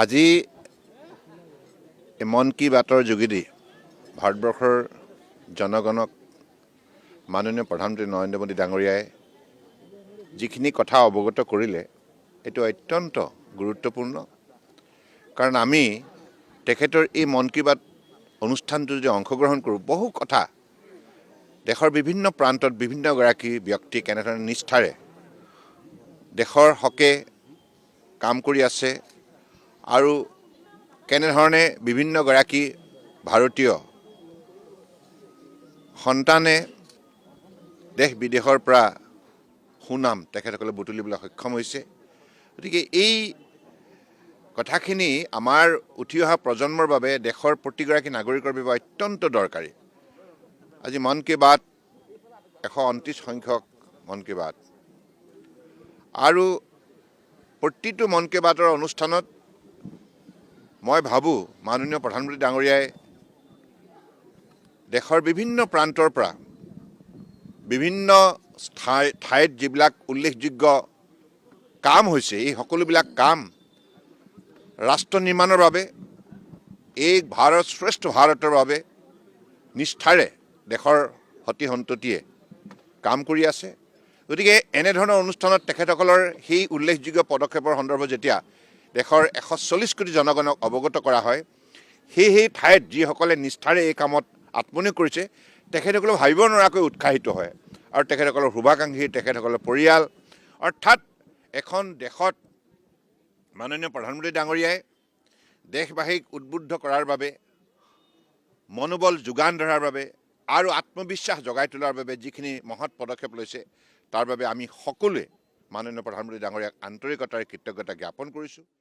আজি মন কি বাতৰ যোগেদি ভাৰতবৰ্ষৰ জনগণক মাননীয় প্ৰধানমন্ত্ৰী নৰেন্দ্ৰ মোদী ডাঙৰীয়াই যিখিনি কথা অৱগত কৰিলে এইটো অত্যন্ত গুৰুত্বপূৰ্ণ। কাৰণ আমি তেখেতৰ এই মন কি বাত অনুষ্ঠানটো যদি অংশগ্ৰহণ কৰোঁ, বহু কথা দেশৰ বিভিন্ন প্ৰান্তত বিভিন্নগৰাকী ব্যক্তি কেনেধৰণে নিষ্ঠাৰে দেশৰ হকে কাম কৰি আছে আৰু কেনেধৰণে বিভিন্নগৰাকী ভাৰতীয় সন্তানে দেশ বিদেশৰ পৰা সুনাম তেখেতসকলে বুটলিবলৈ সক্ষম হৈছে। গতিকে এই কথাখিনি আমাৰ উঠি অহা প্ৰজন্মৰ বাবে দেশৰ প্ৰতিগৰাকী নাগৰিকৰ বাবে অত্যন্ত দৰকাৰী। আজি মন কি বাত 129 সংখ্যক মন কি বাত আৰু প্ৰতিটো মন কি বাতৰ অনুষ্ঠানত মই ভাবোঁ মাননীয় প্ৰধানমন্ত্ৰী ডাঙৰীয়াই দেশৰ বিভিন্ন প্ৰান্তৰ পৰা বিভিন্ন ঠাইত যিবিলাক উল্লেখযোগ্য কাম হৈছে, এই সকলোবিলাক কাম ৰাষ্ট্ৰ নিৰ্মাণৰ বাবে, এই ভাৰত শ্ৰেষ্ঠ ভাৰতৰ বাবে নিষ্ঠাৰে দেশৰ সতি সন্ততিয়ে কাম কৰি আছে। গতিকে এনেধৰণৰ অনুষ্ঠানত তেখেতসকলৰ সেই উল্লেখযোগ্য পদক্ষেপৰ সন্দৰ্ভত যেতিয়া দেশৰ 140 কোটি জনগণক অৱগত কৰা হয়, সেই ঠাইত যিসকলে নিষ্ঠাৰে এই কামত আত্মনিয়োগ কৰিছে তেখেতসকলে ভাবিব নোৱাৰাকৈ উৎসাহিত হয় আৰু তেখেতসকলৰ শুভাকাংক্ষী, তেখেতসকলৰ পৰিয়াল, অৰ্থাৎ এখন দেশত মাননীয় প্ৰধানমন্ত্ৰী ডাঙৰীয়াই দেশবাসীক উদ্বুদ্ধ কৰাৰ বাবে, মনোবল যোগান ধৰাৰ বাবে আৰু আত্মবিশ্বাস জগাই তোলাৰ বাবে যিখিনি মহৎ পদক্ষেপ লৈছে তাৰ বাবে আমি সকলোৱে মাননীয় প্ৰধানমন্ত্ৰী ডাঙৰীয়াক আন্তৰিকতাৰে কৃতজ্ঞতা জ্ঞাপন কৰিছোঁ।